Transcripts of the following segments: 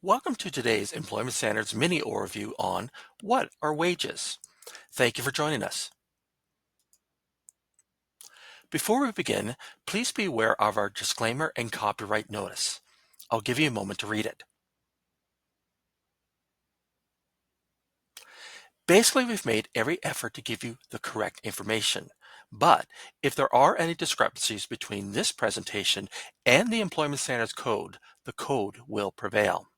Welcome to today's Employment Standards mini overview on what are wages. Thank you for joining us. Before we begin, please be aware of our disclaimer and copyright notice. I'll give you a moment to read it. Basically, we've made every effort to give you the correct information, but if there are any discrepancies between this presentation and the Employment Standards Code, the code will prevail.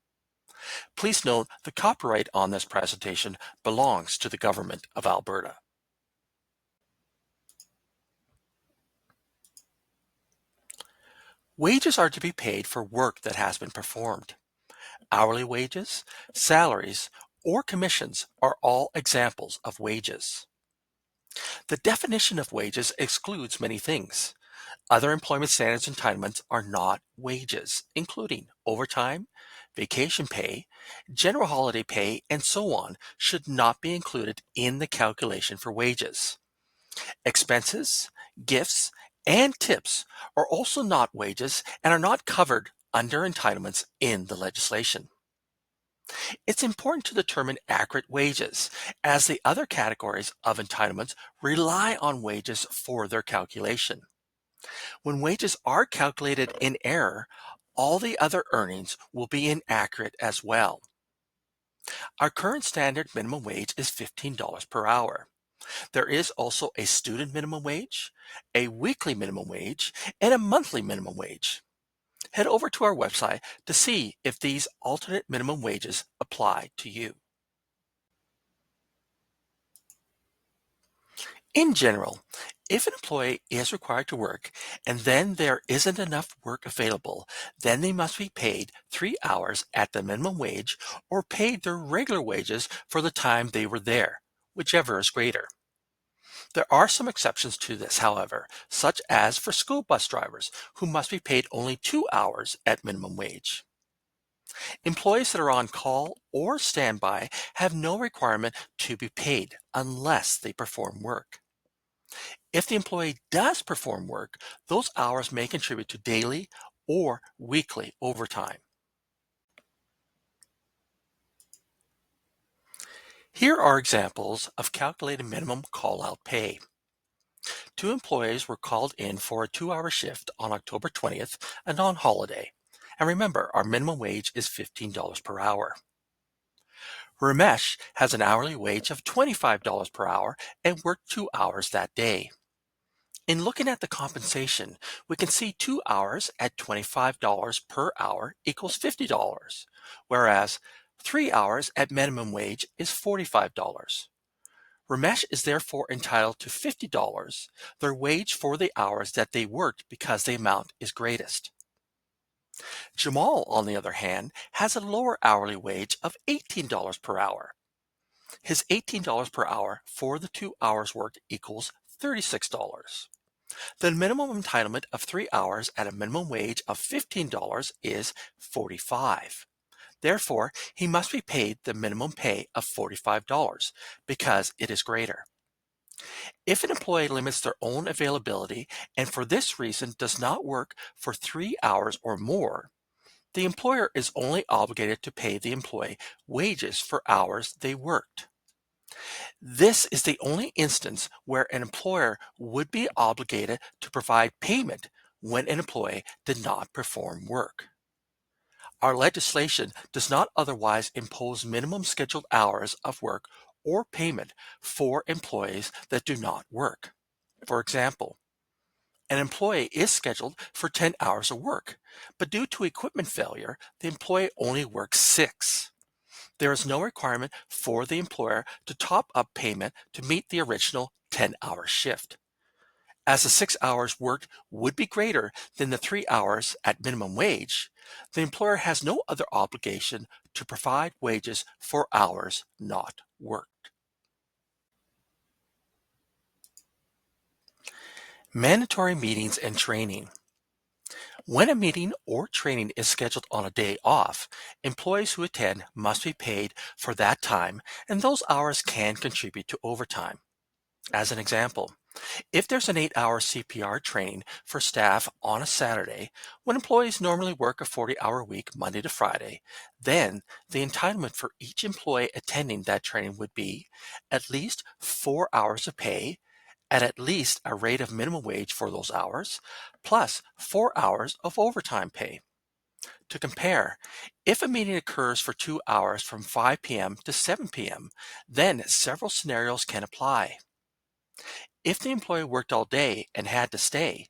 Please note the copyright on this presentation belongs to the Government of Alberta. Wages are to be paid for work that has been performed. Hourly wages, salaries, or commissions are all examples of wages. The definition of wages excludes many things. Other employment standards entitlements are not wages, including overtime, vacation pay, general holiday pay, and so on should not be included in the calculation for wages. Expenses, gifts, and tips are also not wages and are not covered under entitlements in the legislation. It's important to determine accurate wages, as the other categories of entitlements rely on wages for their calculation. When wages are calculated in error, all the other earnings will be inaccurate as well. Our current standard minimum wage is $15 per hour. There is also a student minimum wage, a weekly minimum wage, and a monthly minimum wage. Head over to our website to see if these alternate minimum wages apply to you. In general, if an employee is required to work and then there isn't enough work available, then they must be paid 3 hours at the minimum wage or paid their regular wages for the time they were there, whichever is greater. There are some exceptions to this, however, such as for school bus drivers, who must be paid only 2 hours at minimum wage. Employees that are on call or standby have no requirement to be paid unless they perform work. If the employee does perform work, those hours may contribute to daily or weekly overtime. Here are examples of calculated minimum call-out pay. 2 employees were called in for a 2-hour shift on October 20th, a non-holiday. And remember, our minimum wage is $15 per hour. Ramesh has an hourly wage of $25 per hour and worked 2 hours that day. In looking at the compensation, we can see 2 hours at $25 per hour equals $50, whereas 3 hours at minimum wage is $45. Ramesh is therefore entitled to $50, their wage for the hours that they worked, because the amount is greatest. Jamal, on the other hand, has a lower hourly wage of $18 per hour. His $18 per hour for the 2 hours worked equals $36. The minimum entitlement of 3 hours at a minimum wage of $15 is $45. Therefore, he must be paid the minimum pay of $45 because it is greater. If an employee limits their own availability and for this reason does not work for 3 hours or more, the employer is only obligated to pay the employee wages for hours they worked. This is the only instance where an employer would be obligated to provide payment when an employee did not perform work. Our legislation does not otherwise impose minimum scheduled hours of work or payment for employees that do not work. For example, an employee is scheduled for 10 hours of work, but due to equipment failure, the employee only works 6. There is no requirement for the employer to top up payment to meet the original 10-hour shift. As the 6 hours worked would be greater than the 3 hours at minimum wage, the employer has no other obligation to provide wages for hours not worked. Mandatory meetings and training. When a meeting or training is scheduled on a day off, employees who attend must be paid for that time, and those hours can contribute to overtime. As an example, If there's an 8-hour CPR training for staff on a Saturday, when employees normally work a 40-hour week Monday to Friday, then the entitlement for each employee attending that training would be at least 4 hours of pay at least a rate of minimum wage for those hours, plus 4 hours of overtime pay. To compare, if a meeting occurs for 2 hours from 5 p.m. to 7 p.m., then several scenarios can apply. If the employee worked all day and had to stay,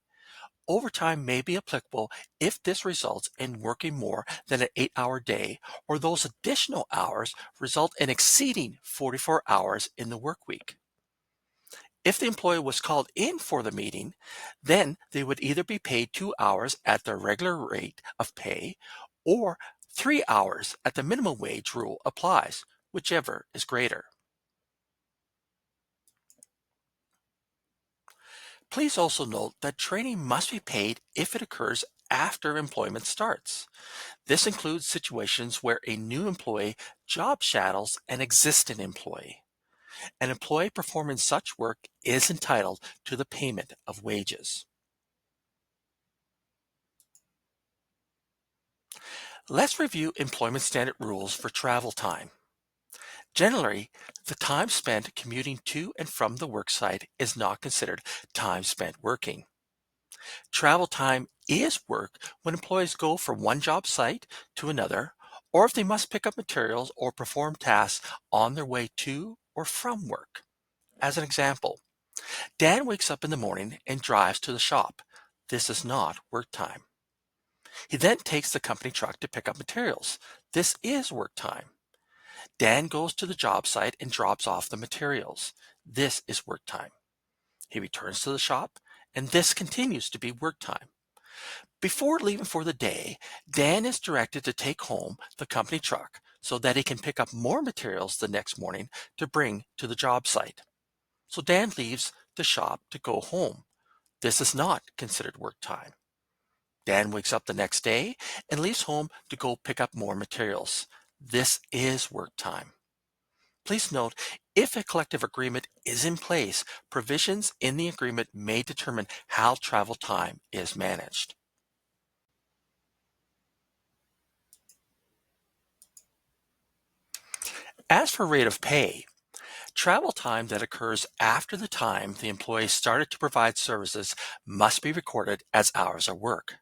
overtime may be applicable if this results in working more than an 8-hour day or those additional hours result in exceeding 44 hours in the work week. If the employee was called in for the meeting, then they would either be paid 2 hours at their regular rate of pay or 3 hours at the minimum wage rule applies, whichever is greater. Please also note that training must be paid if it occurs after employment starts. This includes situations where a new employee job shadows an existing employee. An employee performing such work is entitled to the payment of wages. Let's review employment standard rules for travel time. Generally, the time spent commuting to and from the worksite is not considered time spent working. Travel time is work when employees go from one job site to another, or if they must pick up materials or perform tasks on their way to or from work. As an example, Dan wakes up in the morning and drives to the shop. This is not work time. He then takes the company truck to pick up materials. This is work time. Dan goes to the job site and drops off the materials. This is work time. He returns to the shop, and this continues to be work time. Before leaving for the day, Dan is directed to take home the company truck so that he can pick up more materials the next morning to bring to the job site. So Dan leaves the shop to go home. This is not considered work time. Dan wakes up the next day and leaves home to go pick up more materials. This is work time. Please note, if a collective agreement is in place, provisions in the agreement may determine how travel time is managed. As for rate of pay, travel time that occurs after the time the employee started to provide services must be recorded as hours of work.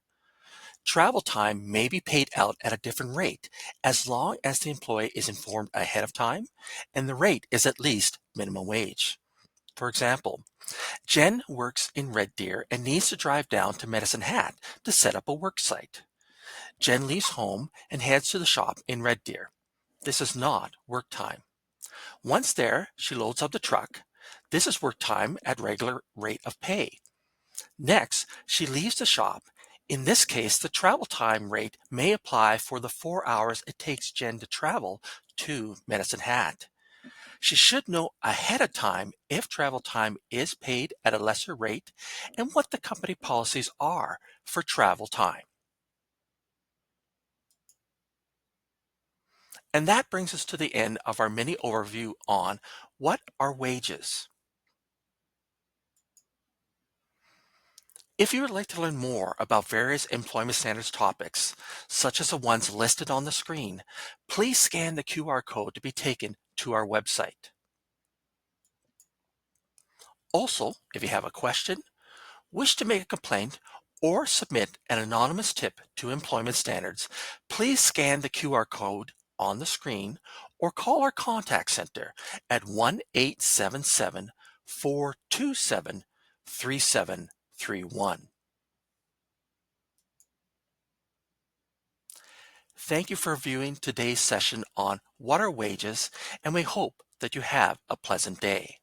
Travel time may be paid out at a different rate as long as the employee is informed ahead of time and the rate is at least minimum wage. For example, Jen works in Red Deer and needs to drive down to Medicine Hat to set up a work site. Jen leaves home and heads to the shop in Red Deer. This is not work time. Once there, she loads up the truck. This is work time at regular rate of pay. Next, she leaves the shop. In this case, the travel time rate may apply for the 4 hours it takes Jen to travel to Medicine Hat. She should know ahead of time if travel time is paid at a lesser rate and what the company policies are for travel time. And that brings us to the end of our mini overview on what are wages. If you would like to learn more about various employment standards topics, such as the ones listed on the screen, please scan the QR code to be taken to our website. Also, if you have a question, wish to make a complaint, or submit an anonymous tip to employment standards, please scan the QR code on the screen or call our contact center at 1-877-427-3731. Thank you for viewing today's session on what are wages, and we hope that you have a pleasant day.